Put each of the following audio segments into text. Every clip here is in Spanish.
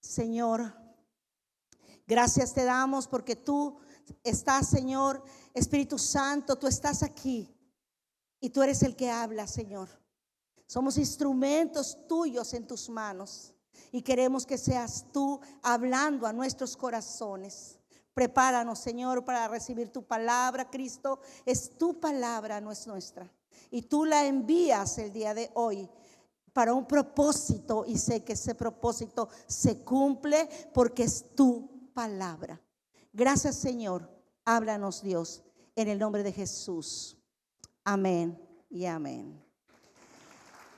Señor, gracias te damos porque tú estás, Señor, Espíritu Santo, tú estás aquí y tú eres el que habla, Señor. Somos instrumentos tuyos en tus manos y queremos que seas tú hablando a nuestros corazones. Prepáranos, Señor, para recibir tu palabra. Cristo, es tu palabra, no es nuestra, y tú la envías el día de hoy para un propósito, y sé que ese propósito se cumple porque es tu palabra. Gracias, Señor. Háblanos, Dios, en el nombre de Jesús. Amén y amén.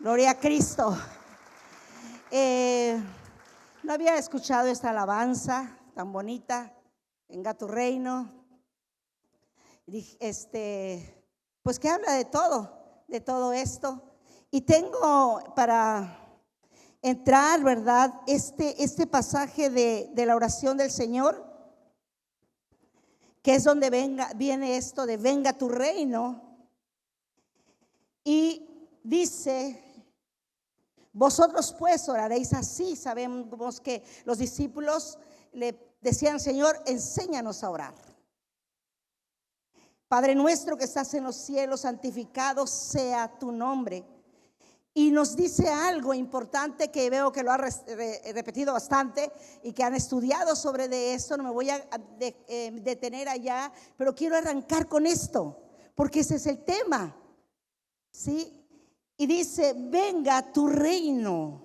Gloria a Cristo. No había escuchado esta alabanza tan bonita. Venga tu reino. Pues que habla de todo esto. Y tengo para entrar, ¿verdad? Este pasaje de la oración del Señor, que es donde viene esto de venga tu reino. Y dice: vosotros pues oraréis así. Sabemos que los discípulos le decían: Señor, enséñanos a orar. Padre nuestro que estás en los cielos, santificado sea tu nombre. Y nos dice algo importante que veo que lo ha repetido bastante y que han estudiado sobre de esto. No me voy a detener allá, pero quiero arrancar con esto porque ese es el tema, ¿sí? Y dice: venga tu reino.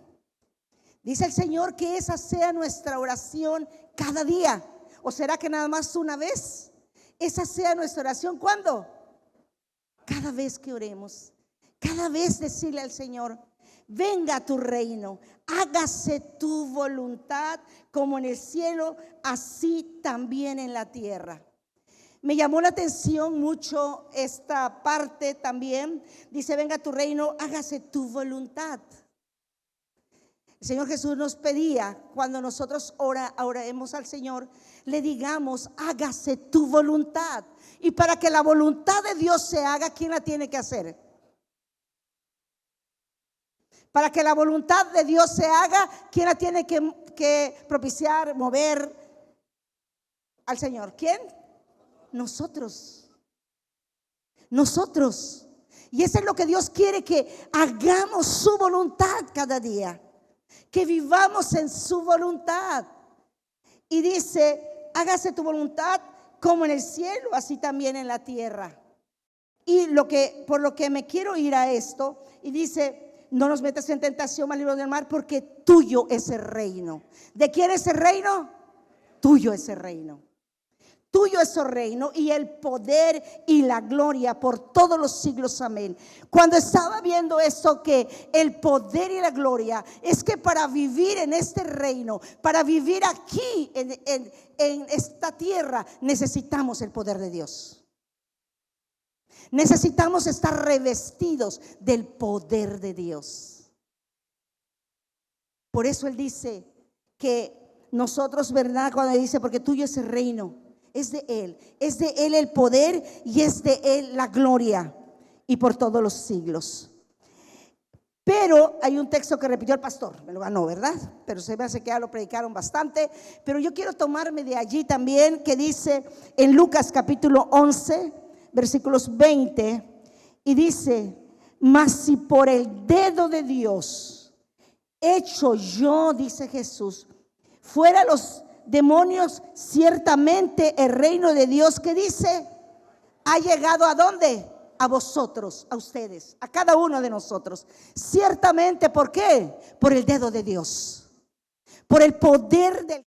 Dice el Señor que esa sea nuestra oración cada día. ¿O será que nada más una vez? Esa sea nuestra oración. ¿Cuándo? Cada vez que oremos. Cada vez decirle al Señor: venga tu reino, hágase tu voluntad como en el cielo, así también en la tierra. Me llamó la atención mucho esta parte también. Dice: venga tu reino, hágase tu voluntad. El Señor Jesús nos pedía, cuando nosotros oremos al Señor, le digamos: hágase tu voluntad. Y para que la voluntad de Dios se haga, ¿quién la tiene que hacer? Para que la voluntad de Dios se haga, ¿quién la tiene que propiciar, mover al Señor? ¿Quién? Nosotros. Y eso es lo que Dios quiere, que hagamos su voluntad cada día, que vivamos en su voluntad. Y dice: hágase tu voluntad como en el cielo, así también en la tierra. Y por lo que me quiero ir a esto, y dice: no nos metas en tentación, mas líbranos del mal, porque tuyo es el reino. ¿De quién es el reino? Tuyo es el reino. Tuyo es el reino y el poder y la gloria por todos los siglos. Amén. Cuando estaba viendo esto, que el poder y la gloria es que para vivir en este reino, para vivir aquí en esta tierra, necesitamos el poder de Dios. Necesitamos estar revestidos del poder de Dios. Por eso Él dice que nosotros, ¿verdad? Cuando dice: porque tuyo es el reino, es de Él el poder y es de Él la gloria, y por todos los siglos. Pero hay un texto que repitió el pastor, me lo ganó, ¿verdad? Pero se me hace que ya lo predicaron bastante. Pero yo quiero tomarme de allí también, que dice en Lucas capítulo 11, versículos 20, y dice: mas si por el dedo de Dios hecho yo, dice Jesús, fuera los demonios, ciertamente el reino de Dios, que dice, ha llegado ¿a dónde? A vosotros, a ustedes, a cada uno de nosotros. Ciertamente, ¿por qué? Por el dedo de Dios, por el poder del.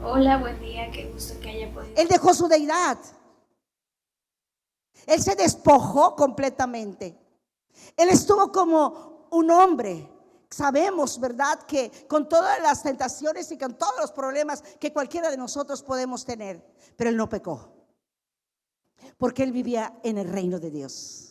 Hola, buen día, qué gusto que haya podido. Él dejó su deidad. Él se despojó completamente. Él estuvo como un hombre. Sabemos, ¿verdad?, que con todas las tentaciones y con todos los problemas que cualquiera de nosotros podemos tener, pero Él no pecó, porque Él vivía en el reino de Dios.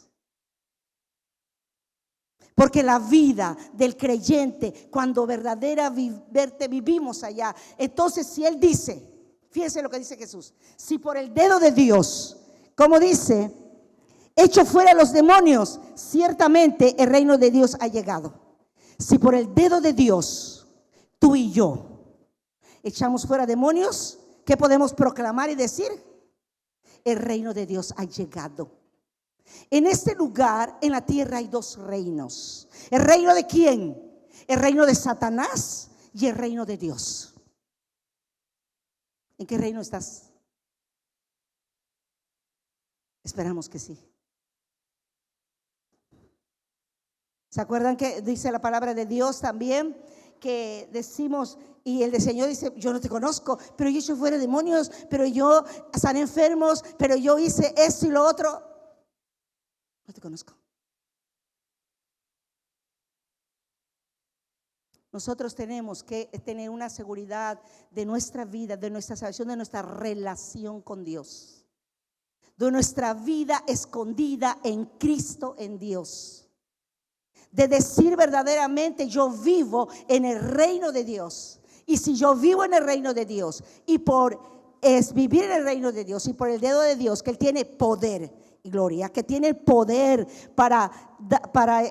Porque la vida del creyente, cuando verdaderamente vivimos allá, entonces si Él dice, fíjense lo que dice Jesús: si por el dedo de Dios Como dice, echo fuera los demonios, ciertamente el reino de Dios ha llegado. Si por el dedo de Dios, tú y yo echamos fuera demonios, ¿qué podemos proclamar y decir? El reino de Dios ha llegado. En este lugar, en la tierra, hay dos reinos. ¿El reino de quién? El reino de Satanás y el reino de Dios. ¿En qué reino estás? Esperamos que sí. ¿Se acuerdan que dice la palabra de Dios también? Que decimos, y el Señor dice, yo no te conozco, pero yo eché fuera demonios, pero yo sané enfermos, pero yo hice esto y lo otro. No te conozco. Nosotros tenemos que tener una seguridad de nuestra vida, de nuestra salvación, de nuestra relación con Dios, de nuestra vida escondida en Cristo, en Dios. De decir verdaderamente, yo vivo en el reino de Dios. Y si yo vivo en el reino de Dios, y por vivir en el reino de Dios, y por el dedo de Dios, que Él tiene poder y gloria, que tiene el poder para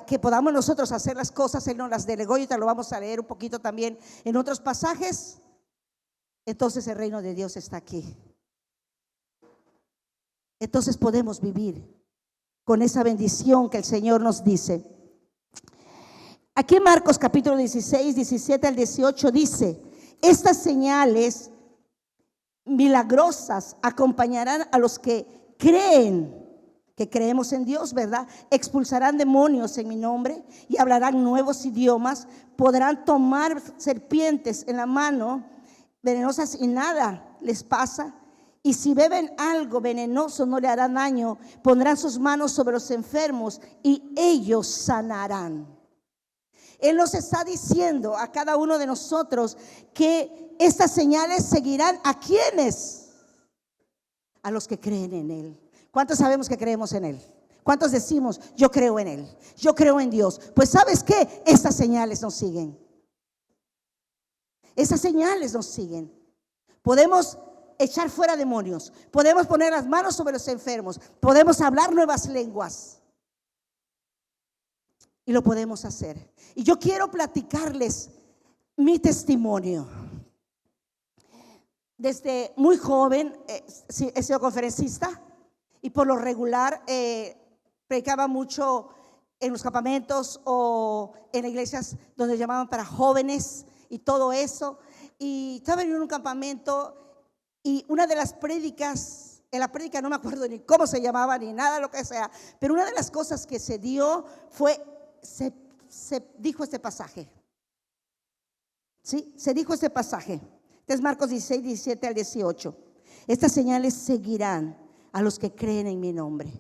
que podamos nosotros hacer las cosas, Él nos las delegó, y te lo vamos a leer un poquito también en otros pasajes. Entonces el reino de Dios está aquí. Entonces podemos vivir con esa bendición que el Señor nos dice. Aquí en Marcos capítulo 16, 17 al 18 dice: estas señales milagrosas acompañarán a los que creen, que creemos en Dios, ¿verdad? Expulsarán demonios en mi nombre y hablarán nuevos idiomas, podrán tomar serpientes en la mano venenosas y nada les pasa. Y si beben algo venenoso no le hará daño, pondrán sus manos sobre los enfermos y ellos sanarán. Él nos está diciendo a cada uno de nosotros que estas señales seguirán ¿a quiénes? A los que creen en Él. ¿Cuántos sabemos que creemos en Él? ¿Cuántos decimos, yo creo en Él, yo creo en Dios? Pues ¿sabes qué? Estas señales nos siguen. Esas señales nos siguen. Podemos echar fuera demonios, podemos poner las manos sobre los enfermos, podemos hablar nuevas lenguas. Y lo podemos hacer. Y yo quiero platicarles mi testimonio. Desde muy joven he sido conferencista y por lo regular predicaba mucho en los campamentos o en iglesias donde llamaban para jóvenes y todo eso. Y estaba en un campamento y una de las prédicas, en la prédica no me acuerdo ni cómo se llamaba ni nada, lo que sea, pero una de las cosas que se dio fue, se dijo este pasaje. ¿Sí? Se dijo este pasaje. Este es Marcos 16, 17 al 18. Estas señales seguirán a los que creen en mi nombre.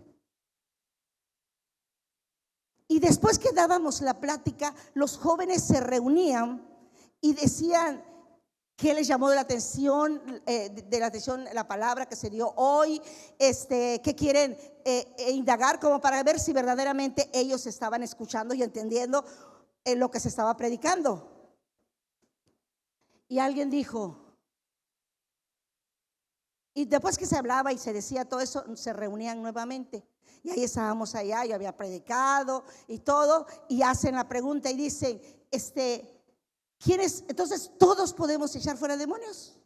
Y después que dábamos la plática, los jóvenes se reunían y decían qué les llamó de la atención, la palabra que se dio hoy, qué quieren indagar, como para ver si verdaderamente ellos estaban escuchando y entendiendo lo que se estaba predicando. Y alguien dijo, y después que se hablaba y se decía todo eso, se reunían nuevamente. Y ahí estábamos allá, yo había predicado y todo, y hacen la pregunta y dicen, ¿quiénes? Entonces todos podemos echar fuera demonios.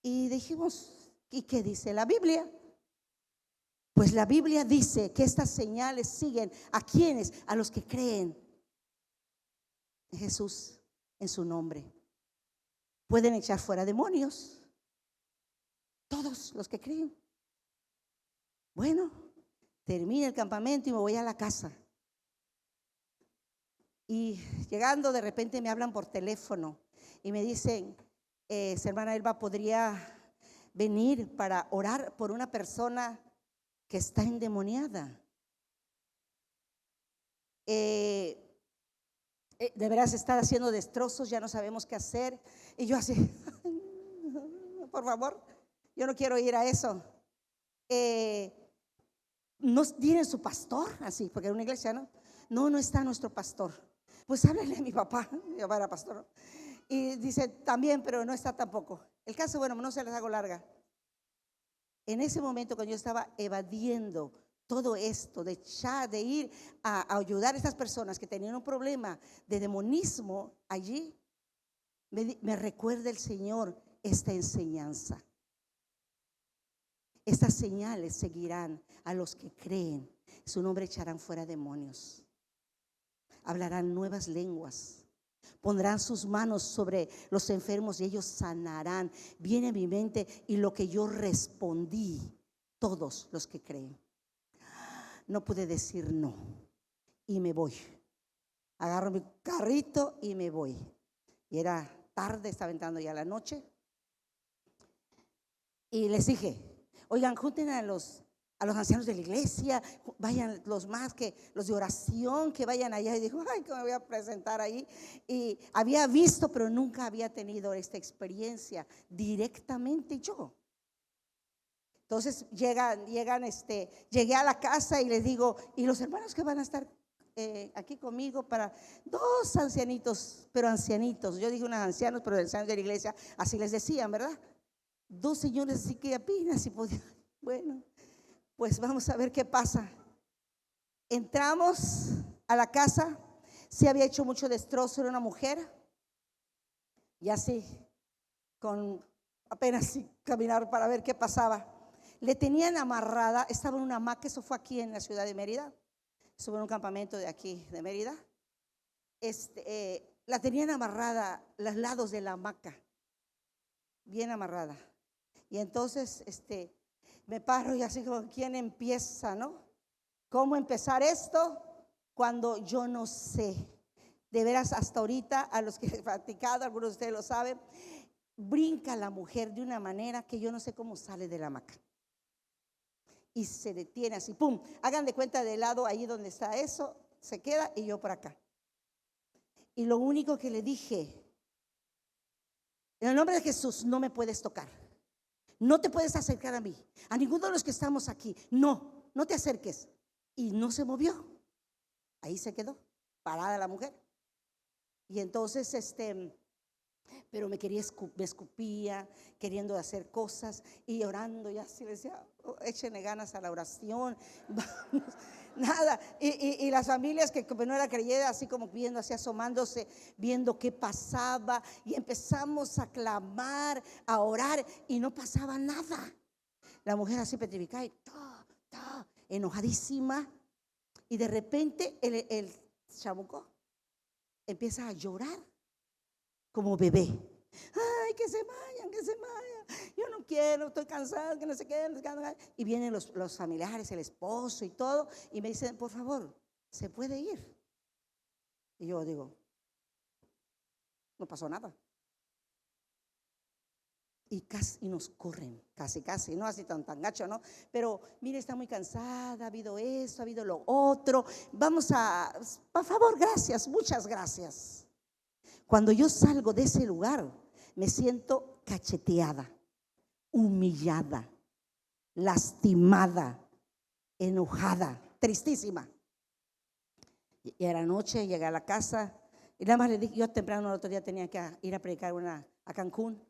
Y dijimos, ¿y qué dice la Biblia? Pues la Biblia dice que estas señales siguen a quienes, a los que creen en Jesús, en su nombre. Pueden echar fuera demonios. Todos los que creen. Bueno, termina el campamento y me voy a la casa. Y llegando de repente me hablan por teléfono y me dicen, hermana Elba, ¿podría venir para orar por una persona que está endemoniada? De veras está haciendo destrozos, ya no sabemos qué hacer. Y yo así, por favor, yo no quiero ir a eso. ¿No tienen su pastor? Así, porque en una iglesia no está nuestro pastor. Pues háblale a mi papá, mi papá era pastor, ¿no? Y dice también, pero no está tampoco. El caso, bueno, no se les hago larga. En ese momento, cuando yo estaba evadiendo todo esto, de ir a ayudar a estas personas que tenían un problema de demonismo allí, me recuerda el Señor esta enseñanza. Estas señales seguirán a los que creen. Su nombre echarán fuera demonios. Hablarán nuevas lenguas. Pondrán sus manos sobre los enfermos y ellos sanarán. Viene a mi mente y lo que yo respondí, todos los que creen. No pude decir no y me voy. Agarro mi carrito y me voy. Y era tarde, estaba entrando ya la noche. Y les dije, oigan, junten a los ancianos de la iglesia, vayan los más que los de oración, que vayan allá. Y digo, ay, que me voy a presentar ahí. Y había visto, pero nunca había tenido esta experiencia directamente yo. Entonces llegué a la casa y les digo, y los hermanos que van a estar aquí conmigo, para 2 ancianitos, pero ancianitos. Yo digo unos ancianos, pero ancianos de la iglesia, así les decían, ¿verdad? 2 señores así que apenas si podían. Bueno, pues vamos a ver qué pasa. Entramos a la casa, se había hecho mucho destrozo, era una mujer, y así, con apenas sí, caminar para ver qué pasaba. Le tenían amarrada, estaba en una hamaca, eso fue aquí en la ciudad de Mérida, estuvo en un campamento de aquí de Mérida. La tenían amarrada los lados de la hamaca, bien amarrada. Y entonces me paro y así como, ¿quién empieza, no? ¿Cómo empezar esto cuando yo no sé? De veras, hasta ahorita, a los que he practicado, algunos de ustedes lo saben, brinca la mujer de una manera que yo no sé cómo sale de la hamaca. Y se detiene así, pum, hagan de cuenta del lado ahí donde está eso, se queda y yo por acá. Y lo único que le dije, en el nombre de Jesús, no me puedes tocar. No te puedes acercar a mí, a ninguno de los que estamos aquí. No te acerques. Y no se movió. Ahí se quedó, parada la mujer. Y entonces, pero me escupía, queriendo hacer cosas y orando. Y así le decía, échenle ganas a la oración. Vamos, nada. Y las familias que como no era creyente, así como viendo, así asomándose, viendo qué pasaba. Y empezamos a clamar, a orar y no pasaba nada. La mujer así petrificada y enojadísima. Y de repente el chamuco empieza a llorar como bebé. Ay, que se vayan, yo no quiero, estoy cansada, que no sé qué. Y vienen los familiares, el esposo y todo, y me dicen, por favor, ¿se puede ir? Y yo digo, no pasó nada. Y nos corren, casi, no así tan gacho, ¿no? Pero mire, está muy cansada, ha habido eso, ha habido lo otro. Por favor, gracias, muchas gracias. Cuando yo salgo de ese lugar, me siento cacheteada, humillada, lastimada, enojada, tristísima. Y era noche, llegué a la casa y nada más le dije, yo temprano el otro día tenía que ir a predicar a Cancún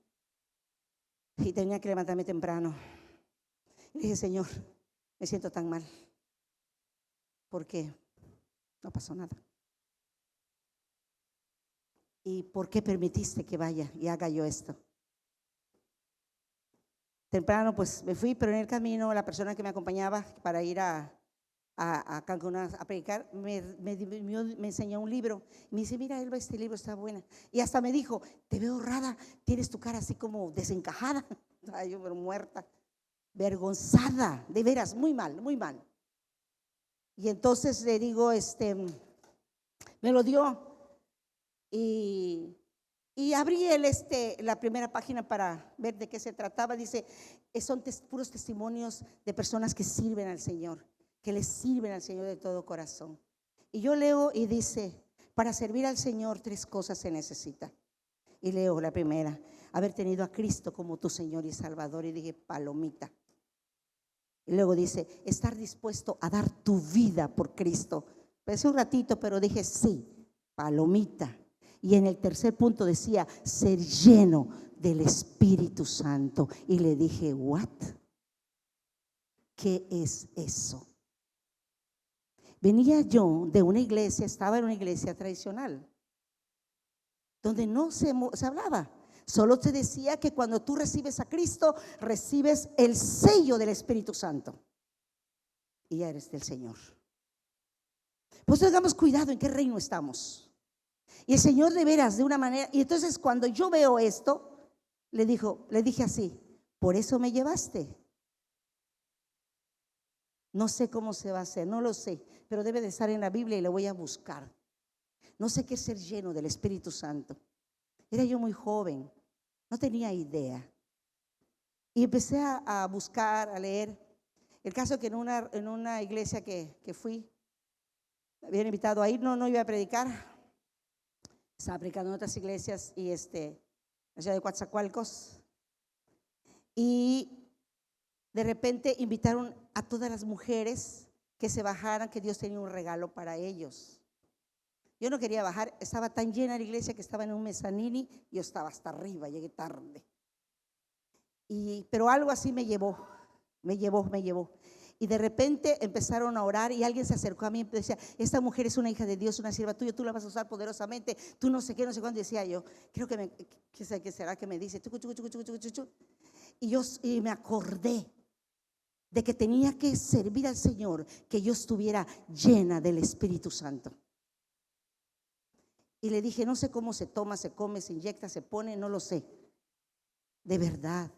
y tenía que levantarme temprano. Y dije, Señor, me siento tan mal porque no pasó nada. ¿Y por qué permitiste que vaya y haga yo esto? Temprano pues me fui, pero en el camino la persona que me acompañaba para ir a Cancún a predicar me enseñó un libro. Me dice, mira Elba, este libro está bueno. Y hasta me dijo, te veo rara, tienes tu cara así como desencajada. Ay, yo muerta, vergonzada, de veras, muy mal, muy mal. Y entonces le digo, me lo dio. Y abrí la primera página para ver de qué se trataba. Dice, son puros testimonios de personas que sirven al Señor, que le sirven al Señor de todo corazón. Y yo leo y dice, para servir al Señor 3 cosas se necesita. Y leo la primera, haber tenido a Cristo como tu Señor y Salvador. Y dije, palomita. Y luego dice, estar dispuesto a dar tu vida por Cristo. Pensé un ratito, pero dije, sí, palomita. Y en el tercer punto decía, ser lleno del Espíritu Santo. Y le dije, ¿what? ¿qué es eso? Venía yo de una iglesia, estaba en una iglesia tradicional, donde no se hablaba. Solo te decía que cuando tú recibes a Cristo, recibes el sello del Espíritu Santo. Y ya eres del Señor. Pues tengamos cuidado en qué reino estamos. Y el Señor de veras, de una manera. Y entonces cuando yo veo esto, le dije así: por eso me llevaste. No sé cómo se va a hacer, no lo sé, pero debe de estar en la Biblia y lo voy a buscar. No sé qué es ser lleno del Espíritu Santo. Era yo muy joven, no tenía idea. Y empecé a buscar, a leer. El caso que en una iglesia que fui, me habían invitado a ir, no iba a predicar. Estaba predicando en otras iglesias y la ciudad de Coatzacoalcos. Y de repente invitaron a todas las mujeres que se bajaran, que Dios tenía un regalo para ellos. Yo no quería bajar, estaba tan llena la iglesia que estaba en un mezzanini, yo estaba hasta arriba, llegué tarde. Pero algo así me llevó. Y de repente empezaron a orar y alguien se acercó a mí y decía: esta mujer es una hija de Dios, una sierva tuya, tú la vas a usar poderosamente, tú no sé qué, no sé cuándo. Decía yo, creo que ¿qué será que me dice? Y me acordé de que tenía que servir al Señor, que yo estuviera llena del Espíritu Santo. Y le dije: no sé cómo se toma, se come, se inyecta, se pone, no lo sé. De verdad.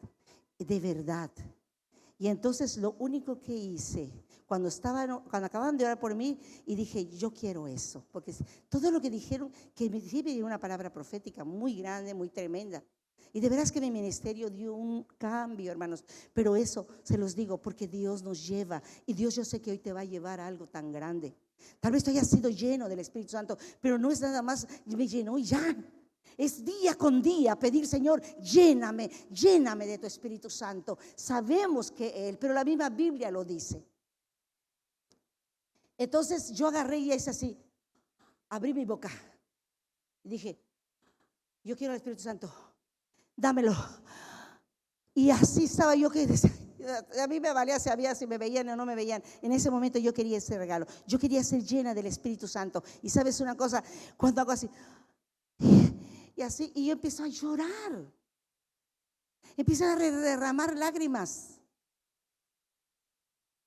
Y entonces lo único que hice, cuando acababan de orar por mí, y dije: yo quiero eso, porque todo lo que dijeron, que me dio una palabra profética muy grande, muy tremenda. Y de veras que mi ministerio dio un cambio, hermanos. Pero eso se los digo porque Dios nos lleva. Y Dios, yo sé que hoy te va a llevar a algo tan grande. Tal vez tú hayas sido lleno del Espíritu Santo, pero no es nada más me llenó y ya. Es día con día pedir: Señor, lléname de tu Espíritu Santo. Sabemos que Él, pero la misma Biblia lo dice. Entonces yo agarré y hice así, abrí mi boca y dije: yo quiero el Espíritu Santo, dámelo. Y así estaba yo, que a mí me valía si me veían o no me veían. En ese momento yo quería ese regalo. Yo quería ser llena del Espíritu Santo. Y sabes una cosa, cuando hago así y así, y yo empiezo a llorar, empiezo a derramar lágrimas.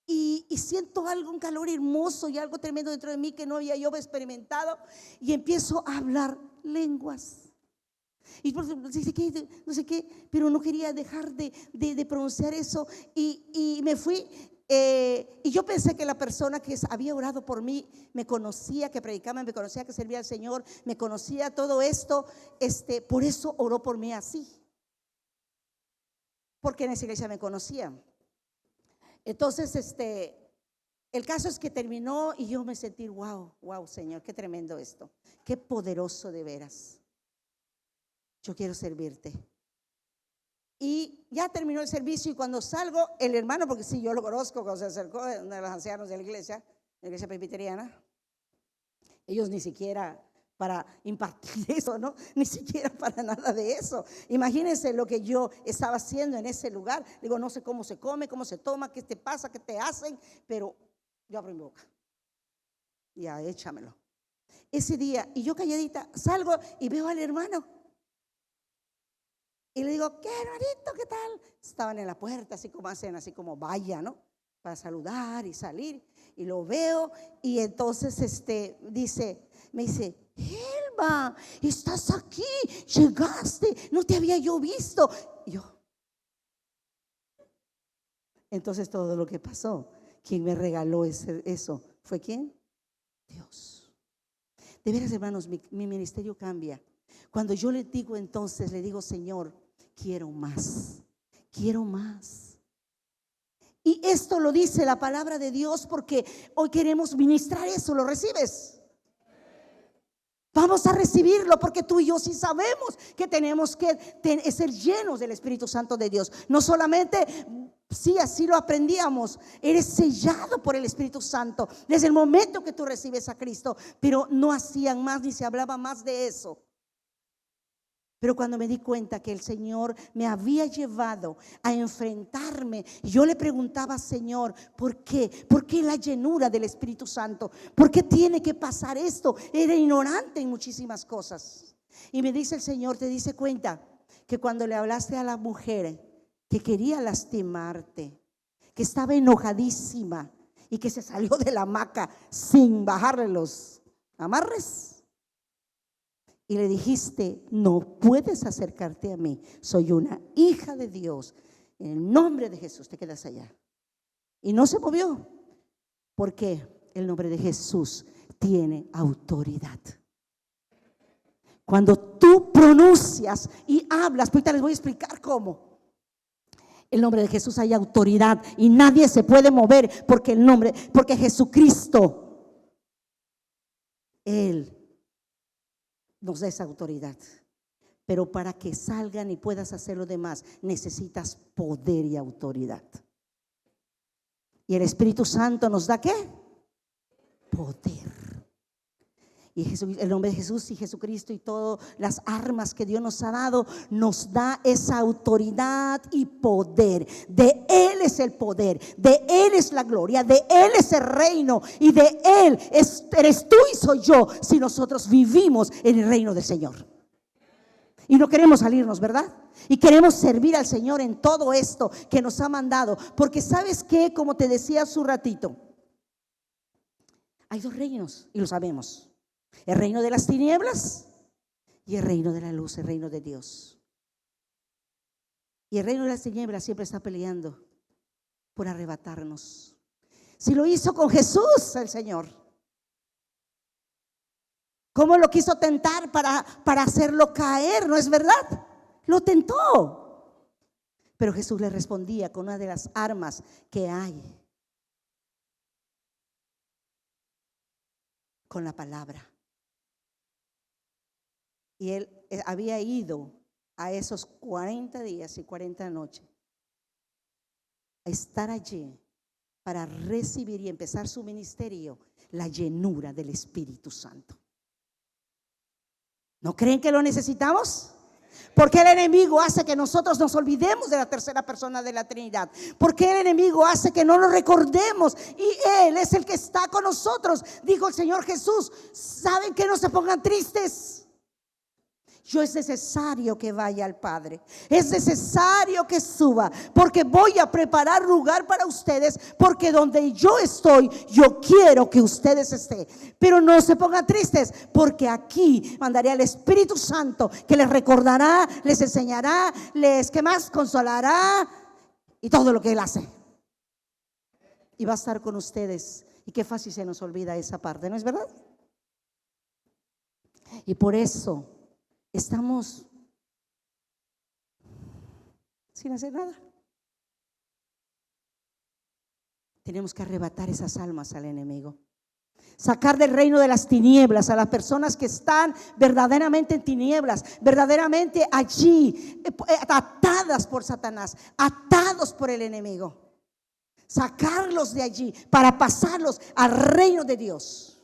Y siento un calor hermoso y algo tremendo dentro de mí que no había yo experimentado. Y empiezo a hablar lenguas. Y no sé qué, pero no quería dejar de pronunciar eso. Y me fui. Y yo pensé que la persona que había orado por mí me conocía, que predicaba, me conocía, que servía al Señor, me conocía todo esto. Por eso oró por mí así, porque en esa iglesia me conocía. Entonces, el caso es que terminó y yo me sentí: wow, Señor, qué tremendo esto, qué poderoso de veras. Yo quiero servirte. Y ya terminó el servicio y cuando salgo, el hermano, porque sí, yo lo conozco, cuando se acercó, uno de los ancianos de la iglesia presbiteriana, ellos ni siquiera para impartir eso, ¿no? Ni siquiera para nada de eso. Imagínense lo que yo estaba haciendo en ese lugar. Digo: no sé cómo se come, cómo se toma, qué te pasa, qué te hacen, pero yo abro mi boca. Ya, échamelo. Ese día, y yo calladita, salgo y veo al hermano. Y le digo: ¿qué, hermanito? ¿Qué tal? Estaban en la puerta, así como hacen, así como vaya, ¿no? Para saludar y salir. Y lo veo y entonces me dice: Elba, estás aquí, llegaste, no te había yo visto. Y yo. Entonces todo lo que pasó, quien me regaló eso, ¿fue quién? Dios. De veras, hermanos, mi ministerio cambia. Cuando yo le digo, entonces le digo: Señor, quiero más. Y esto lo dice la palabra de Dios porque hoy queremos ministrar eso. ¿Lo recibes? Vamos a recibirlo porque tú y yo sí sabemos que tenemos que ser llenos del Espíritu Santo de Dios. No solamente, sí, así lo aprendíamos, eres sellado por el Espíritu Santo desde el momento que tú recibes a Cristo, pero no hacían más ni se hablaba más de eso. Pero cuando me di cuenta que el Señor me había llevado a enfrentarme, yo le preguntaba, Señor, ¿por qué? ¿Por qué la llenura del Espíritu Santo? ¿Por qué tiene que pasar esto? Era ignorante en muchísimas cosas. Y me dice el Señor, ¿te diste cuenta que cuando le hablaste a la mujer que quería lastimarte, que estaba enojadísima y que se salió de la hamaca sin bajarle los amarres? Y le dijiste, no puedes acercarte a mí, soy una hija de Dios, en el nombre de Jesús te quedas allá. Y no se movió, porque el nombre de Jesús tiene autoridad. Cuando tú pronuncias y hablas, pues ahorita les voy a explicar cómo. El nombre de Jesús hay autoridad y nadie se puede mover, porque Jesucristo, Él nos da esa autoridad. Pero para que salgan y puedas hacer lo demás, necesitas poder y autoridad. ¿Y el Espíritu Santo nos da qué? Poder. Y el nombre de Jesús y Jesucristo y todas las armas que Dios nos ha dado, nos da esa autoridad y poder. De Él es el poder, de Él es la gloria, de Él es el reino y de Él eres tú y soy yo, si nosotros vivimos en el reino del Señor. Y no queremos salirnos, ¿verdad? Y queremos servir al Señor en todo esto que nos ha mandado. Porque ¿sabes qué? Como te decía hace un ratito, hay dos reinos y lo sabemos. El reino de las tinieblas y el reino de la luz, el reino de Dios. Y el reino de las tinieblas siempre está peleando por arrebatarnos. Si lo hizo con Jesús el Señor, ¿cómo lo quiso tentar para hacerlo caer? ¿No es verdad? Lo tentó. Pero Jesús le respondía con una de las armas que hay, con la palabra. Y él había ido a esos 40 días y 40 noches a estar allí para recibir y empezar su ministerio, la llenura del Espíritu Santo. ¿No creen que lo necesitamos? Porque el enemigo hace que nosotros nos olvidemos de la tercera persona de la Trinidad. Porque el enemigo hace que no lo recordemos. Y Él es el que está con nosotros. Dijo el Señor Jesús, ¿saben que no se pongan tristes? Yo es necesario que vaya al Padre, es necesario que suba, porque voy a preparar lugar para ustedes, porque donde yo estoy, yo quiero que ustedes estén. Pero no se pongan tristes, porque aquí mandaré al Espíritu Santo, que les recordará, les enseñará, ¿qué más? Consolará y todo lo que Él hace. Y va a estar con ustedes. Y qué fácil se nos olvida esa parte, ¿no es verdad? Y por eso estamos sin hacer nada. Tenemos que arrebatar esas almas al enemigo, sacar del reino de las tinieblas a las personas que están verdaderamente en tinieblas, verdaderamente allí, atadas por Satanás, atados por el enemigo. Sacarlos de allí para pasarlos al reino de Dios,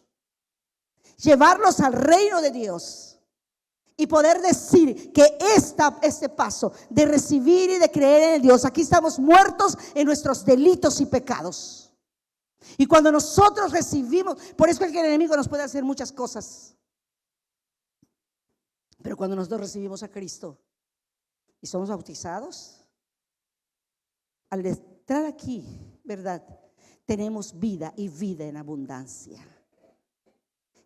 llevarlos al reino de Dios. Y poder decir que este paso de recibir y de creer en Dios, aquí estamos muertos en nuestros delitos y pecados. Y cuando nosotros recibimos, por eso es que el enemigo nos puede hacer muchas cosas. Pero cuando nosotros recibimos a Cristo y somos bautizados, al entrar aquí, ¿verdad? Tenemos vida y vida en abundancia.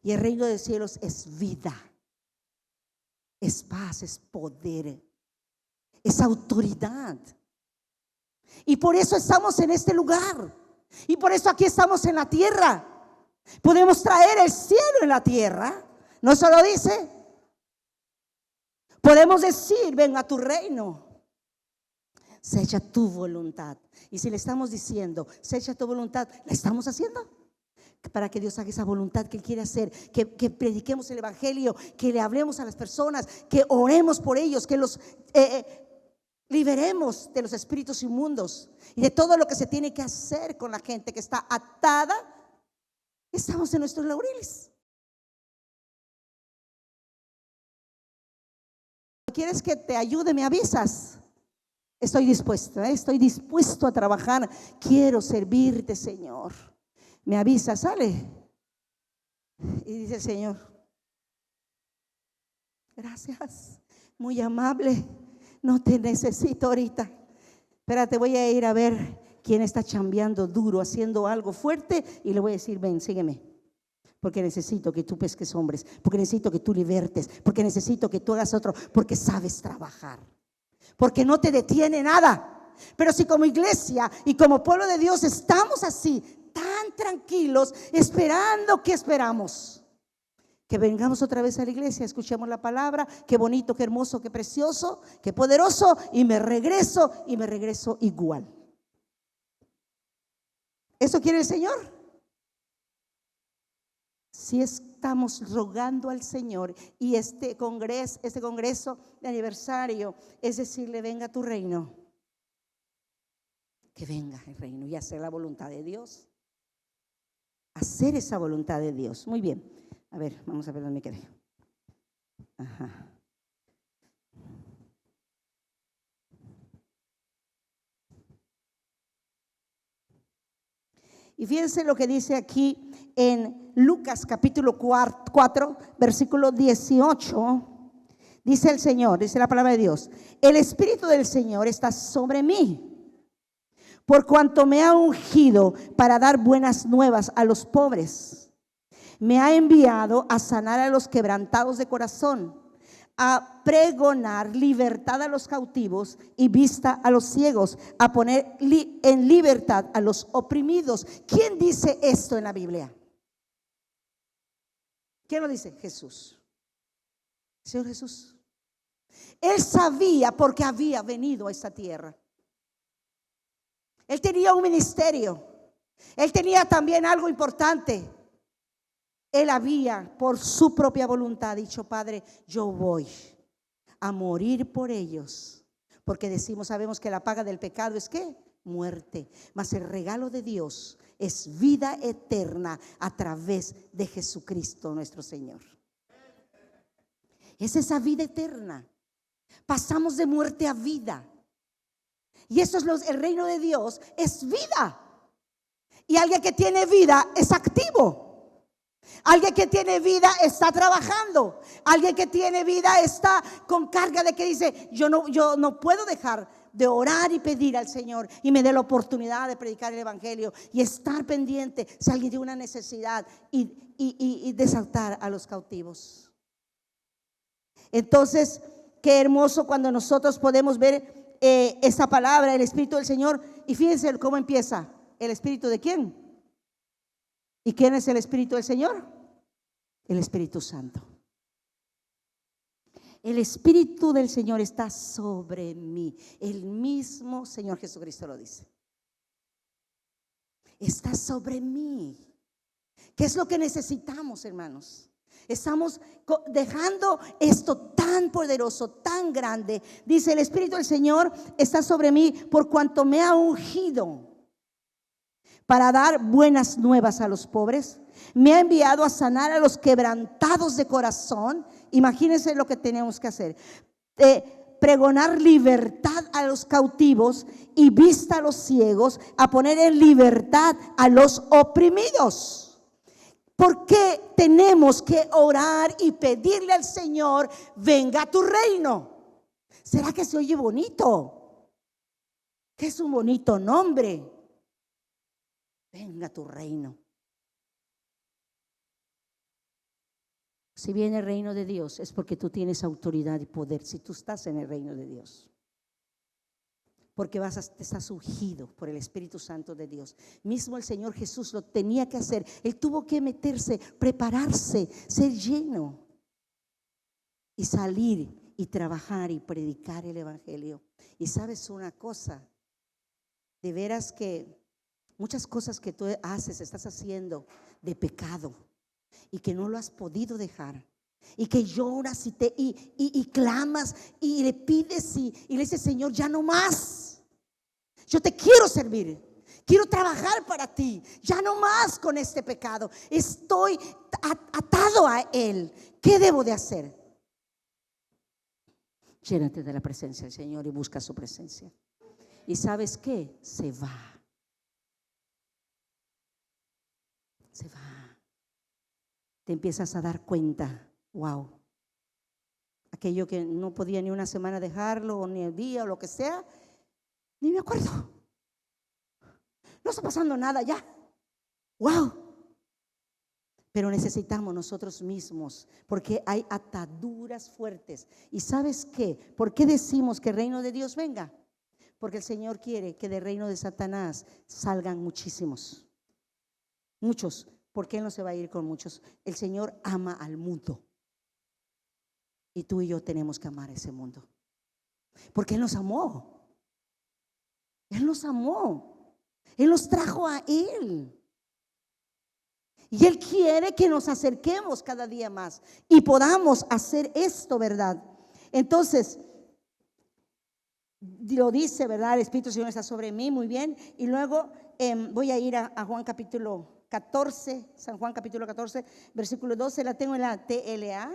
Y el reino de los cielos es vida. Es paz, es poder, es autoridad. Y por eso estamos en este lugar. Y por eso aquí estamos en la tierra. Podemos traer el cielo en la tierra. ¿No se lo dice? Podemos decir, ven a tu reino. Se echa tu voluntad. Y si le estamos diciendo, se echa tu voluntad, ¿la estamos haciendo? Para que Dios haga esa voluntad que Él quiere hacer, que prediquemos el evangelio, que le hablemos a las personas, que oremos por ellos, que los liberemos de los espíritus inmundos y de todo lo que se tiene que hacer con la gente que está atada. Estamos en nuestros laureles. quieres que te ayude, me avisas. Estoy dispuesto a trabajar. Quiero servirte, Señor. Me avisa, sale. Y dice el Señor: gracias, muy amable, no te necesito ahorita. Espérate, voy a ir a ver quién está chambeando duro, haciendo algo fuerte, y le voy a decir: ven, sígueme. Porque necesito que tú pesques hombres, porque necesito que tú libertes, porque necesito que tú hagas otro, porque sabes trabajar, porque no te detiene nada. Pero si como iglesia y como pueblo de Dios estamos así, tan tranquilos, esperando, ¿qué esperamos? Que vengamos otra vez a la iglesia, escuchemos la palabra, qué bonito, qué hermoso, qué precioso, qué poderoso, y me regreso igual. ¿Eso quiere el Señor? Si estamos rogando al Señor, y este congreso de aniversario es decirle: venga tu reino, que venga el reino, y hacer la voluntad de Dios, hacer esa voluntad de Dios. Muy bien, a ver, vamos a ver dónde me quedé. Ajá. Y fíjense lo que dice aquí en Lucas capítulo 4, versículo 18. Dice el Señor, dice la palabra de Dios: el Espíritu del Señor está sobre mí, por cuanto me ha ungido para dar buenas nuevas a los pobres. Me ha enviado a sanar a los quebrantados de corazón, a pregonar libertad a los cautivos y vista a los ciegos, a poner en libertad a los oprimidos. ¿Quién dice esto en la Biblia? ¿Quién lo dice? Jesús. Señor Jesús. Él sabía porque había venido a esta tierra. Él tenía un ministerio. Él tenía también algo importante. Él había, por su propia voluntad, dicho: Padre, yo voy a morir por ellos, porque sabemos que la paga del pecado es ¿qué? Muerte, mas el regalo de Dios es vida eterna a través de Jesucristo nuestro Señor. Es esa vida eterna. Pasamos de muerte a vida, y eso es el reino de Dios, es vida. Y alguien que tiene vida es activo. Alguien que tiene vida está trabajando. Alguien que tiene vida está con carga de que dice: yo no puedo dejar de orar y pedir al Señor, y me dé la oportunidad de predicar el evangelio y estar pendiente si alguien tiene una necesidad, y desatar a los cautivos. Entonces, qué hermoso cuando nosotros podemos ver esa palabra, el Espíritu del Señor. Y fíjense cómo empieza. ¿El Espíritu de quién? ¿Y quién es el Espíritu del Señor? El Espíritu Santo. El Espíritu del Señor está sobre mí. El mismo Señor Jesucristo lo dice. Está sobre mí. ¿Qué es lo que necesitamos, hermanos? Estamos dejando esto tan poderoso, tan grande. Dice: el Espíritu del Señor está sobre mí, por cuanto me ha ungido para dar buenas nuevas a los pobres. Me ha enviado a sanar a los quebrantados de corazón. Imagínense lo que tenemos que hacer: pregonar libertad a los cautivos y vista a los ciegos, a poner en libertad a los oprimidos. ¿Por qué tenemos que orar y pedirle al Señor: venga a tu reino? ¿Será que se oye bonito? Que es un bonito nombre. Venga a tu reino. Si viene el reino de Dios, es porque tú tienes autoridad y poder. Si tú estás en el reino de Dios, porque estás ungido por el Espíritu Santo de Dios. Mismo el Señor Jesús lo tenía que hacer. Él tuvo que meterse, prepararse, ser lleno y salir y trabajar y predicar el evangelio. Y sabes una cosa, de veras que muchas cosas que tú estás haciendo de pecado, y que no lo has podido dejar, y que lloras y clamas y le pides y le dices: Señor, ya no más, yo te quiero servir, quiero trabajar para ti, ya no más con este pecado, estoy atado a él. ¿Qué debo de hacer? Llénate de la presencia del Señor y busca su presencia. ¿Y sabes qué? Se va. Se va. Te empiezas a dar cuenta, wow, aquello que no podía ni una semana dejarlo, o ni el día, o lo que sea, ni me acuerdo. No está pasando nada ya. Wow. Pero necesitamos nosotros mismos, porque hay ataduras fuertes. ¿Y sabes qué? ¿Por qué decimos que el reino de Dios venga? Porque el Señor quiere que del reino de Satanás salgan muchísimos. Muchos. ¿Por qué Él no se va a ir con muchos? El Señor ama al mundo. Y tú y yo tenemos que amar ese mundo. Porque Él nos amó. Él nos amó. Él nos trajo a Él. Y Él quiere que nos acerquemos cada día más y podamos hacer esto, ¿verdad? Entonces, lo dice, ¿verdad? El Espíritu del Señor está sobre mí, muy bien. Y luego voy a ir a Juan capítulo 14, San Juan capítulo 14, versículo 12, la tengo en la TLA,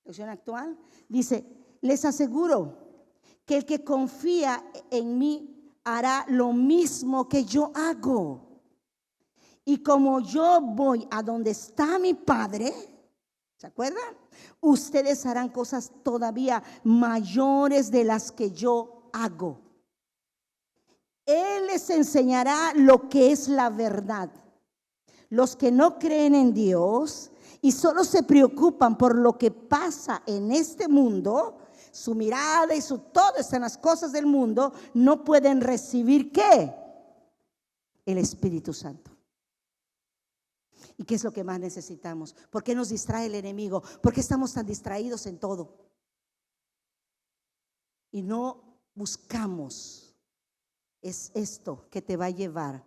versión actual. Dice, les aseguro que el que confía en mí hará lo mismo que yo hago. Y como yo voy a donde está mi Padre, ¿se acuerdan? Ustedes harán cosas todavía mayores de las que yo hago. Él les enseñará lo que es la verdad. Los que no creen en Dios y solo se preocupan por lo que pasa en este mundo, su mirada y su todo está en las cosas del mundo, no pueden recibir ¿qué? El Espíritu Santo. ¿Y qué es lo que más necesitamos? ¿Por qué nos distrae el enemigo? ¿Por qué estamos tan distraídos en todo? Y no buscamos. Es esto que te va a llevar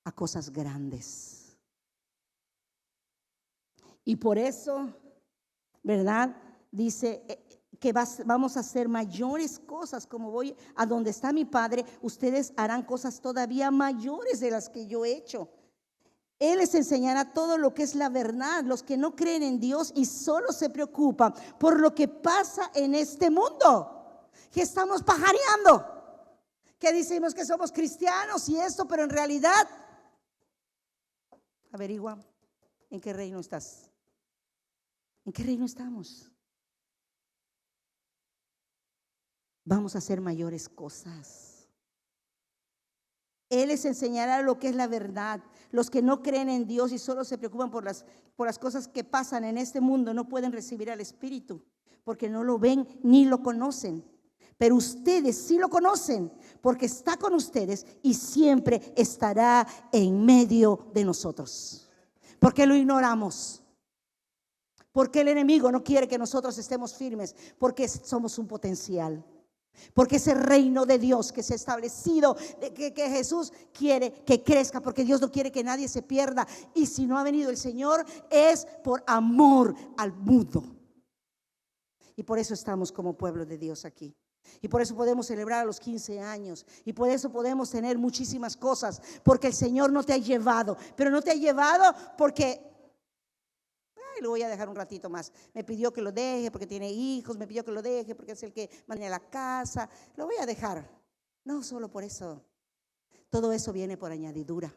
a cosas grandes. Y por eso, ¿verdad? Dice que vamos a hacer mayores cosas. Como voy a donde está mi Padre, ustedes harán cosas todavía mayores de las que yo he hecho. Él les enseñará todo lo que es la verdad. Los que no creen en Dios y solo se preocupan por lo que pasa en este mundo, que estamos pajareando, que decimos que somos cristianos y esto, pero en realidad, averigua en qué reino estás. ¿En qué reino estamos? Vamos a hacer mayores cosas. Él les enseñará lo que es la verdad. Los que no creen en Dios y solo se preocupan por las cosas que pasan en este mundo no pueden recibir al Espíritu, porque no lo ven ni lo conocen. Pero ustedes sí lo conocen, porque está con ustedes y siempre estará en medio de nosotros. ¿Por qué lo ignoramos? Porque el enemigo no quiere que nosotros estemos firmes, porque somos un potencial. Porque ese reino de Dios que se ha establecido, que Jesús quiere que crezca, porque Dios no quiere que nadie se pierda. Y si no ha venido el Señor es por amor al mundo. Y por eso estamos como pueblo de Dios aquí. Y por eso podemos celebrar a los 15 años. Y por eso podemos tener muchísimas cosas. Porque el Señor no te ha llevado. Pero no te ha llevado porque lo voy a dejar un ratito más. Me pidió que lo deje porque tiene hijos, me pidió que lo deje porque es el que mantiene la casa. Lo voy a dejar. No solo por eso. Todo eso viene por añadidura.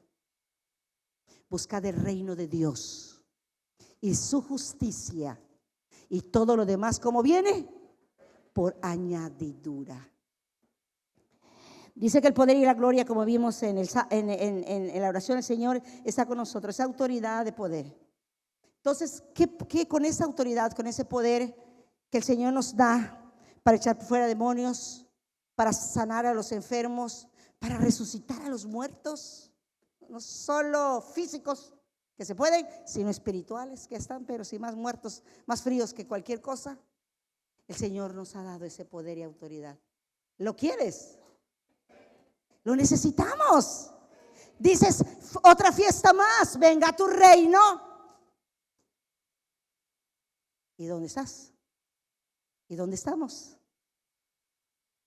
Buscad el reino de Dios y su justicia, y todo lo demás, ¿cómo viene? Por añadidura. Dice que el poder y la gloria, como vimos en la oración del Señor, está con nosotros. Esa autoridad de poder. Entonces, ¿qué con esa autoridad, con ese poder que el Señor nos da para echar fuera demonios, para sanar a los enfermos, para resucitar a los muertos? No solo físicos que se pueden, sino espirituales que están, pero sí más muertos, más fríos que cualquier cosa. El Señor nos ha dado ese poder y autoridad. ¿Lo quieres? Lo necesitamos. Dices, otra fiesta más, venga a tu reino. ¿Y dónde estás? ¿Y dónde estamos?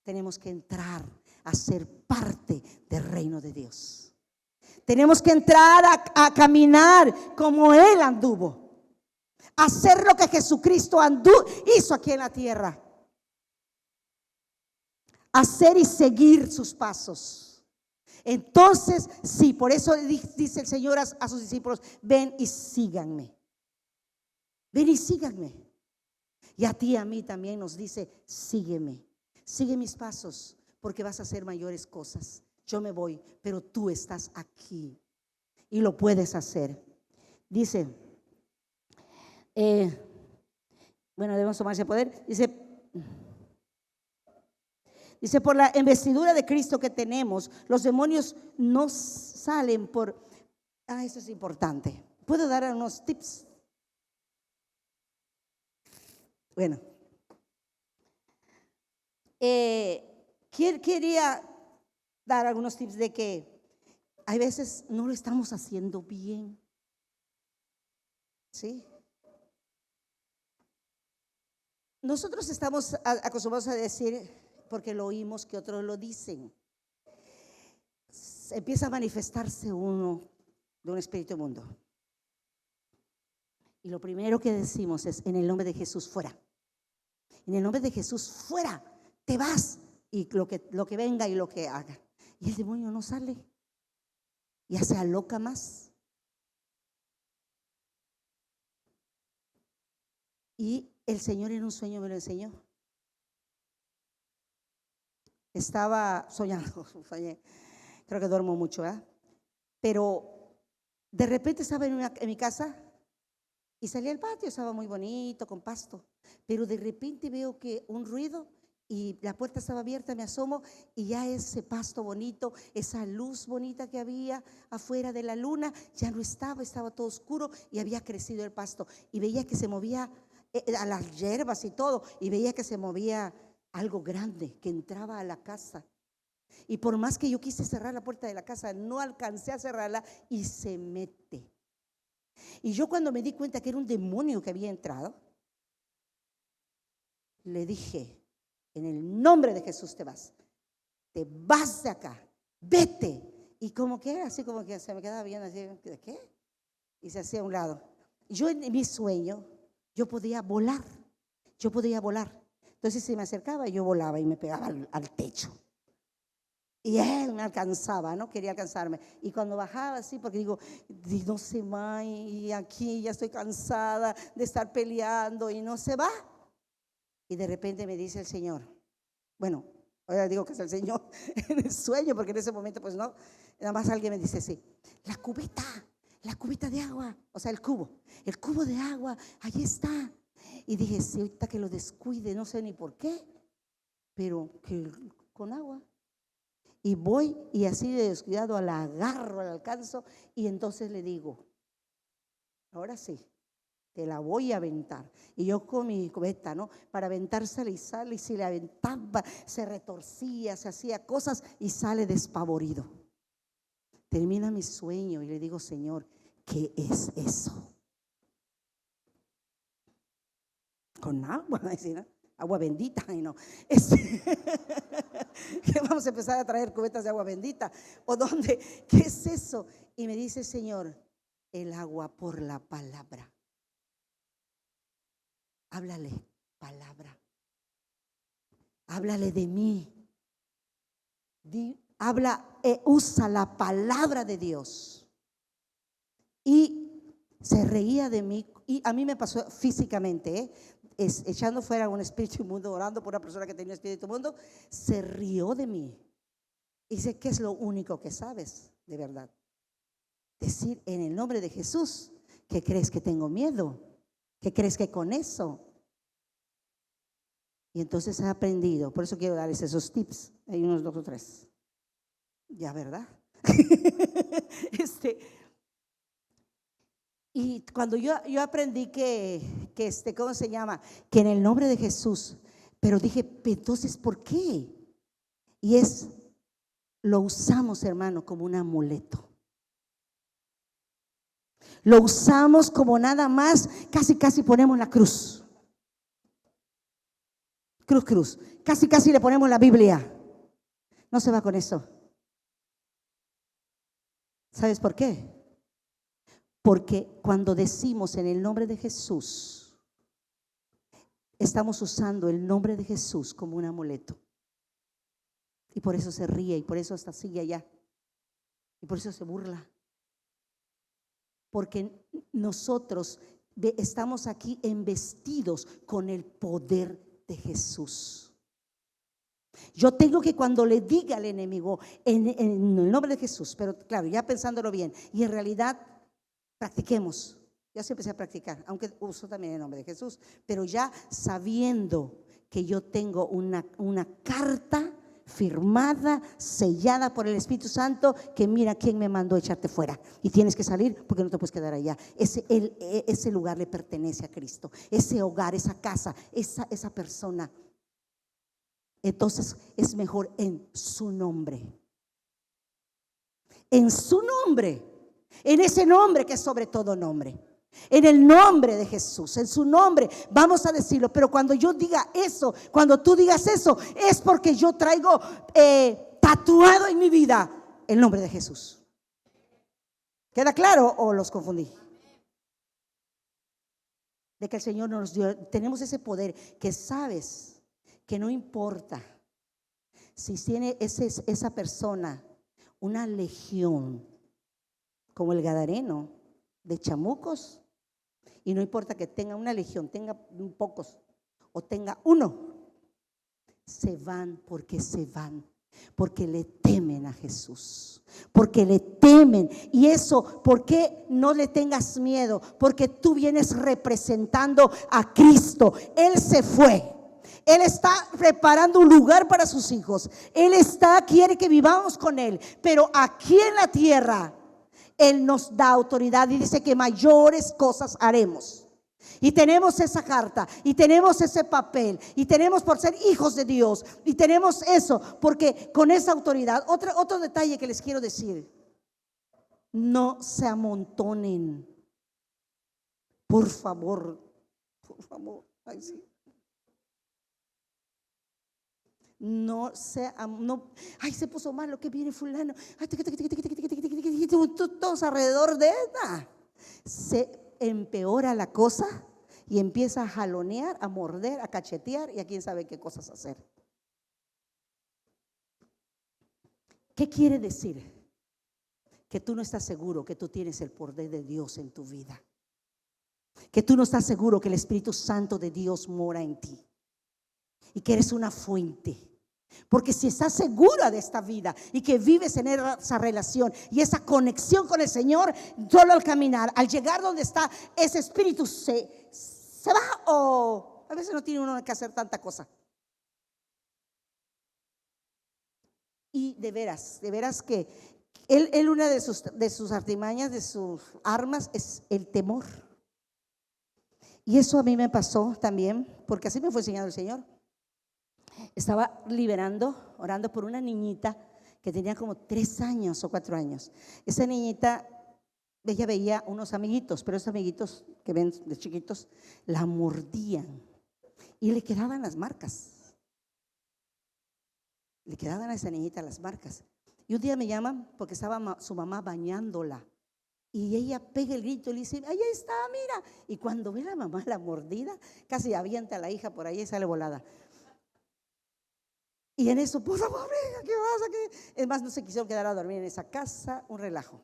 Tenemos que entrar a ser parte del reino de Dios. Tenemos que entrar a caminar como Él anduvo. Hacer lo que Jesucristo hizo aquí en la tierra. hacer y seguir sus pasos. Entonces, sí, por eso dice el Señor a sus discípulos: ven y síganme. Ven y síganme. Y a ti y a mí también nos dice: sígueme, sigue mis pasos, porque vas a hacer mayores cosas. Yo me voy, pero tú estás aquí y lo puedes hacer. Dice, bueno, debemos tomar ese poder. Dice, por la investidura de Cristo que tenemos, los demonios no salen por... eso es importante. ¿Puedo dar unos tips? Bueno, quería dar algunos tips de que hay veces no lo estamos haciendo bien. ¿Sí? Nosotros estamos acostumbrados a decir, porque lo oímos que otros lo dicen, empieza a manifestarse uno de un espíritu inmundo. Y lo primero que decimos es: en el nombre de Jesús, fuera. En el nombre de Jesús, fuera. Te vas. Y lo que venga y lo que haga. Y el demonio no sale. Ya se aloca más. Y el Señor en un sueño me lo enseñó. Estaba soñando, creo que duermo mucho, ¿verdad? Pero de repente estaba en mi casa y salí al patio, estaba muy bonito, con pasto. Pero de repente veo que un ruido y la puerta estaba abierta, me asomo y ya ese pasto bonito, esa luz bonita que había afuera de la luna, ya no estaba todo oscuro y había crecido el pasto. Y veía que se movía a las hierbas y todo, y veía que se movía algo grande que entraba a la casa. Y por más que yo quise cerrar la puerta de la casa, no alcancé a cerrarla y se mete. Y yo, cuando me di cuenta que era un demonio que había entrado, le dije: en el nombre de Jesús te vas de acá, vete. Y como que así, como que se me quedaba viendo así, ¿de qué? Y se hacía a un lado. Yo, en mi sueño, yo podía volar. Entonces se me acercaba y yo volaba y me pegaba al techo. Y él me alcanzaba, ¿no? Quería alcanzarme. Y cuando bajaba así, porque digo, no se va, y aquí ya estoy cansada de estar peleando, y no se va. Y de repente me dice el Señor, bueno, ahora digo que es el Señor en el sueño, porque en ese momento pues no, nada más alguien me dice así: la cubita de agua, o sea, el cubo de agua, ahí está. Y dije: sí, ahorita que lo descuide, no sé ni por qué, pero que con agua. Y voy, y así de descuidado la agarro, la alcanzo, y entonces le digo: ahora sí, te la voy a aventar. Y yo con mi cubeta, ¿no? Para aventar sale, y si le aventaba, se retorcía, se hacía cosas y sale despavorido. Termina mi sueño y le digo: Señor, ¿qué es eso? Con agua, ¿no? Agua bendita, y no. Que vamos a empezar a traer cubetas de agua bendita, o dónde, ¿qué es eso? Y me dice: Señor, el agua por la palabra. Háblale palabra. Háblale de mí. Usa la palabra de Dios. Y se reía de mí. Y a mí me pasó físicamente, echando fuera un espíritu inmundo, orando por una persona que tenía espíritu inmundo, se rió de mí. Y dice: ¿qué es lo único que sabes de verdad? Decir en el nombre de Jesús. ¿Qué crees que tengo miedo? ¿Qué crees que con eso? Y entonces he aprendido, por eso quiero darles esos tips. Hay unos 2 o 3. Ya, ¿verdad? Y cuando yo aprendí que ¿cómo se llama? Que en el nombre de Jesús. Pero dije: entonces, ¿por qué? Y lo usamos, hermano, como un amuleto. Lo usamos como nada más, casi ponemos la cruz. Cruz. Casi le ponemos la Biblia. No se va con eso. ¿Sabes por qué? Porque cuando decimos en el nombre de Jesús, estamos usando el nombre de Jesús como un amuleto. Y por eso se ríe, y por eso hasta sigue allá. Y por eso se burla. Porque nosotros estamos aquí embestidos con el poder de Jesús. Yo tengo que, cuando le diga al enemigo en el nombre de Jesús, pero claro, ya pensándolo bien, y en realidad practiquemos. Ya se empecé a practicar, aunque uso también el nombre de Jesús, pero ya sabiendo que yo tengo una carta firmada, sellada por el Espíritu Santo, que mira quién me mandó a echarte fuera y tienes que salir porque no te puedes quedar allá. Ese lugar le pertenece a Cristo, ese hogar, esa casa, esa persona. Entonces es mejor en su nombre, en su nombre, en ese nombre que es sobre todo nombre. En el nombre de Jesús, en su nombre vamos a decirlo. Pero cuando yo diga eso, cuando tú digas eso, es porque yo traigo tatuado en mi vida el nombre de Jesús. ¿Queda claro o los confundí? De que el Señor nos dio, tenemos ese poder que sabes que no importa si tiene esa persona una legión como el gadareno de chamucos. Y no importa que tenga una legión, tenga pocos o tenga uno, se van porque le temen a Jesús, porque le temen. Y eso, ¿por qué no le tengas miedo? Porque tú vienes representando a Cristo. Él se fue. Él está preparando un lugar para sus hijos. Quiere que vivamos con Él. Pero aquí en la tierra Él nos da autoridad y dice que mayores cosas haremos. Y tenemos esa carta, y tenemos ese papel, y tenemos por ser hijos de Dios, y tenemos eso, porque con esa autoridad. Otro detalle que les quiero decir: no se amontonen, por favor, ay, sí. No se puso malo, que viene fulano, todos alrededor de ella. Se empeora la cosa y empieza a jalonear, a morder, a cachetear y a quién sabe qué cosas hacer. ¿Qué quiere decir? Que tú no estás seguro que tú tienes el poder de Dios en tu vida, que tú no estás seguro que el Espíritu Santo de Dios mora en ti y que eres una fuente. Porque si estás segura de esta vida y que vives en esa relación y esa conexión con el Señor, solo al caminar, al llegar donde está ese espíritu, se va, o a veces no tiene uno que hacer tanta cosa. Y de veras que él una de sus artimañas, de sus armas, es el temor. Y eso a mí me pasó también, porque así me fue enseñando el Señor. Estaba orando por una niñita que tenía como 3 años o 4 años. Esa niñita, ella veía unos amiguitos, pero esos amiguitos que ven de chiquitos la mordían y le quedaban las marcas. Le quedaban a esa niñita las marcas. Y un día me llaman porque estaba su mamá bañándola. Y ella pega el grito y le dice: ahí está, mira. Y cuando ve a la mamá la mordida, casi avienta a la hija por ahí y sale volada. Y en eso, por favor, ¿qué pasa? Es más, no se quisieron quedar a dormir en esa casa, un relajo.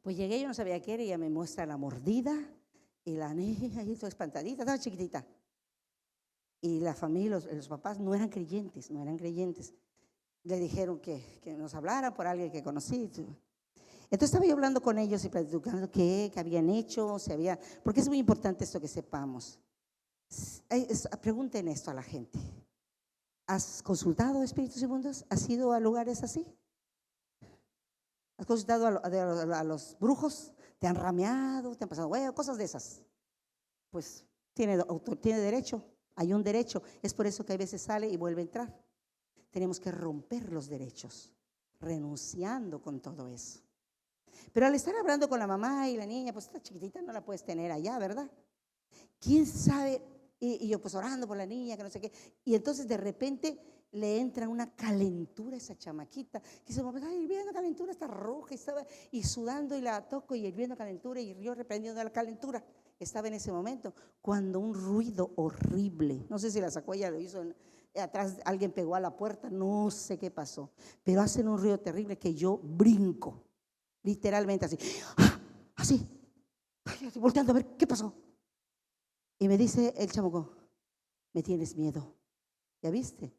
Pues llegué, yo no sabía qué era, y ella me muestra la mordida y la niña ahí toda espantadita, estaba chiquitita. Y la familia, los papás no eran creyentes. Le dijeron que nos hablara por alguien que conocí. Entonces estaba yo hablando con ellos y platicando qué habían hecho, porque es muy importante esto que sepamos. Pregunten esto a la gente. ¿Has consultado espíritus inmundos? ¿Has ido a lugares así? ¿Has consultado a los brujos? ¿Te han rameado? ¿Te han pasado cosas de esas? Pues tiene derecho, hay un derecho. Es por eso que a veces sale y vuelve a entrar. Tenemos que romper los derechos, renunciando con todo eso. Pero al estar hablando con la mamá y la niña, pues esta chiquitita no la puedes tener allá, ¿verdad? ¿Quién sabe? Y yo pues orando por la niña, que no sé qué. Y entonces de repente le entra una calentura a esa chamaquita. Que se me está hirviendo calentura, está roja, y sudando, y la toco y hirviendo calentura, y yo reprendiendo la calentura. Estaba en ese momento cuando un ruido horrible, no sé si la sacó, ella lo hizo atrás alguien pegó a la puerta, no sé qué pasó, pero hacen un ruido terrible que yo brinco, literalmente así, así, volteando a ver qué pasó. Y me dice el chamuco, me tienes miedo, ¿ya viste?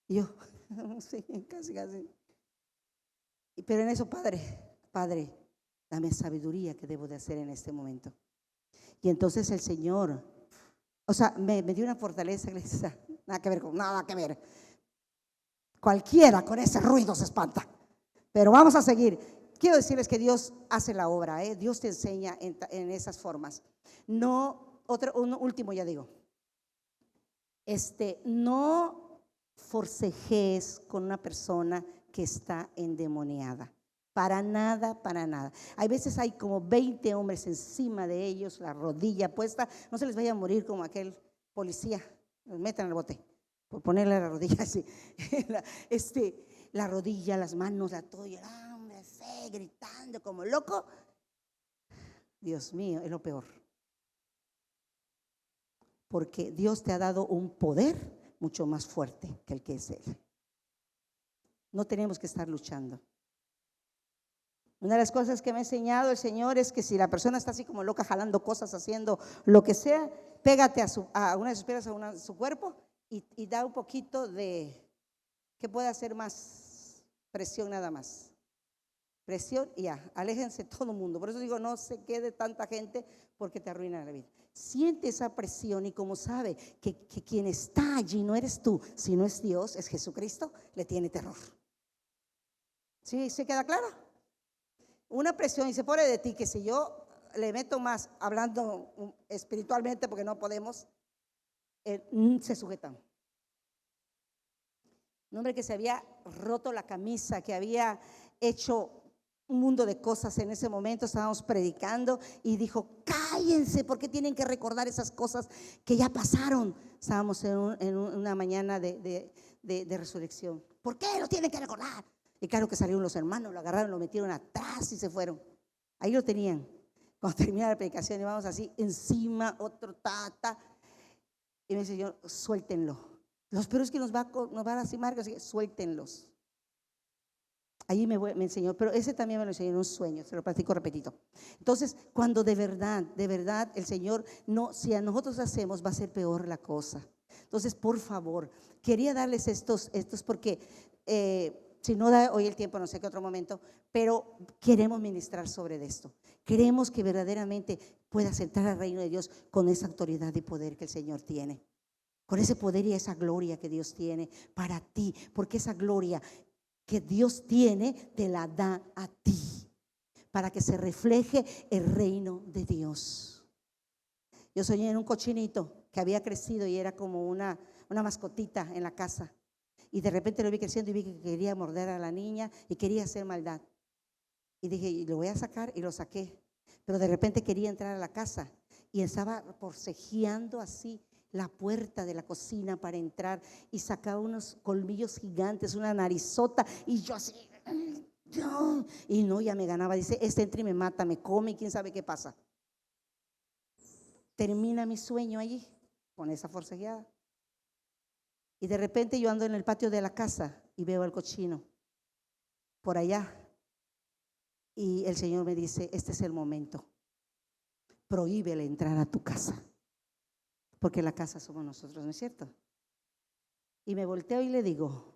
Y yo, sí, casi. Pero en eso, Padre, dame sabiduría que debo de hacer en este momento. Y entonces el Señor, o sea, me dio una fortaleza, nada que ver. Cualquiera con ese ruido se espanta. Pero vamos a seguir. Quiero decirles que Dios hace la obra, Dios te enseña en esas formas. No, un último ya digo. No forcejes con una persona que está endemoniada. Para nada. Hay veces hay como 20 hombres encima de ellos, la rodilla puesta. No se les vaya a morir como aquel policía, los metan al bote por ponerle la rodilla así. La rodilla, las manos, la toalla, hombre, gritando como loco. Dios mío, es lo peor. Porque Dios te ha dado un poder mucho más fuerte que el que es Él. No tenemos que estar luchando. Una de las cosas que me ha enseñado el Señor es que si la persona está así como loca, jalando cosas, haciendo lo que sea, pégate a una de sus piernas, a su cuerpo y da un poquito de, que pueda hacer más presión nada más. Presión y ya, aléjense todo el mundo. Por eso digo, no se quede tanta gente porque te arruina la vida. Siente esa presión y como sabe que quien está allí no eres tú, sino es Dios, es Jesucristo, le tiene terror. ¿Sí? ¿Se queda claro? Una presión y se pone de ti que si yo le meto más hablando espiritualmente porque no podemos, se sujetan. Un hombre que se había roto la camisa, que había hecho un mundo de cosas en ese momento, estábamos predicando y dijo, cállense, porque tienen que recordar esas cosas que ya pasaron. Estábamos en una mañana de resurrección. ¿Por qué lo tienen que recordar? Y claro que salieron los hermanos, lo agarraron, lo metieron atrás y se fueron. Ahí lo tenían. Cuando termina la predicación íbamos así encima, otro y me dice, Señor, suéltenlo. Los peores que nos va a lastimar, así que suéltenlos. Allí me enseñó, pero ese también me lo enseñó en un sueño, se lo platico repetido. Entonces, cuando de verdad el Señor, si a nosotros hacemos, va a ser peor la cosa. Entonces, por favor, quería darles estos porque si no da hoy el tiempo, no sé qué otro momento, pero queremos ministrar sobre esto. Queremos que verdaderamente puedas entrar al reino de Dios con esa autoridad y poder que el Señor tiene. Con ese poder y esa gloria que Dios tiene para ti, porque esa gloria que Dios tiene te la da a ti, para que se refleje el reino de Dios. Yo soñé en un cochinito que había crecido y era como una mascotita en la casa. Y de repente lo vi creciendo y vi que quería morder a la niña y quería hacer maldad. Y dije, lo voy a sacar, y lo saqué. Pero de repente quería entrar a la casa y estaba forcejeando así la puerta de la cocina para entrar y sacaba unos colmillos gigantes, una narizota, y yo así, y no, ya me ganaba. Dice, entra y me mata, me come y quién sabe qué pasa. Termina mi sueño allí con esa forcejeada. Y de repente yo ando en el patio de la casa y veo al cochino por allá. Y el Señor me dice, este es el momento. Prohíbele entrar a tu casa. Porque la casa somos nosotros, ¿no es cierto? Y me volteo y le digo,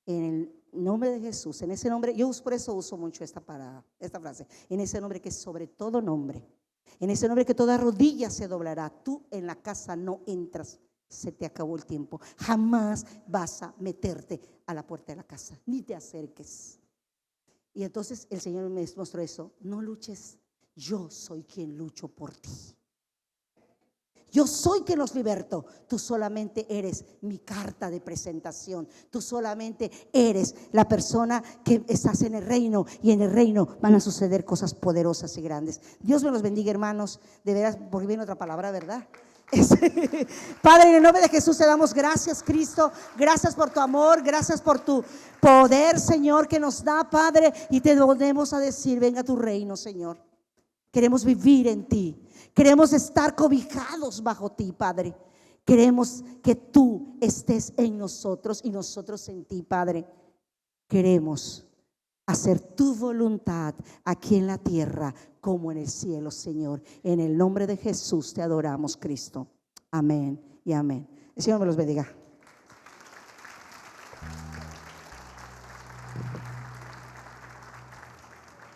en el nombre de Jesús, en ese nombre, yo por eso uso mucho esta frase, en ese nombre que es sobre todo nombre, en ese nombre que toda rodilla se doblará, tú en la casa no entras. Se te acabó el tiempo. Jamás vas a meterte a la puerta de la casa, ni te acerques. Y entonces el Señor me mostró eso. No luches, yo soy quien lucho por ti. Yo soy quien los liberto. Tú solamente eres mi carta de presentación. Tú solamente eres la persona que estás en el reino, y en el reino van a suceder cosas poderosas y grandes. Dios me los bendiga, hermanos. De veras, porque viene otra palabra, ¿verdad? Padre, en el nombre de Jesús te damos gracias, Cristo. Gracias por tu amor, gracias por tu poder, Señor, que nos da, Padre. Y te volvemos a decir, venga tu reino, Señor. Queremos vivir en ti, queremos estar cobijados bajo ti, Padre. Queremos que tú estés en nosotros y nosotros en ti, Padre. Queremos hacer tu voluntad aquí en la tierra como en el cielo, Señor. En el nombre de Jesús te adoramos, Cristo. Amén y amén. El Señor me los bendiga.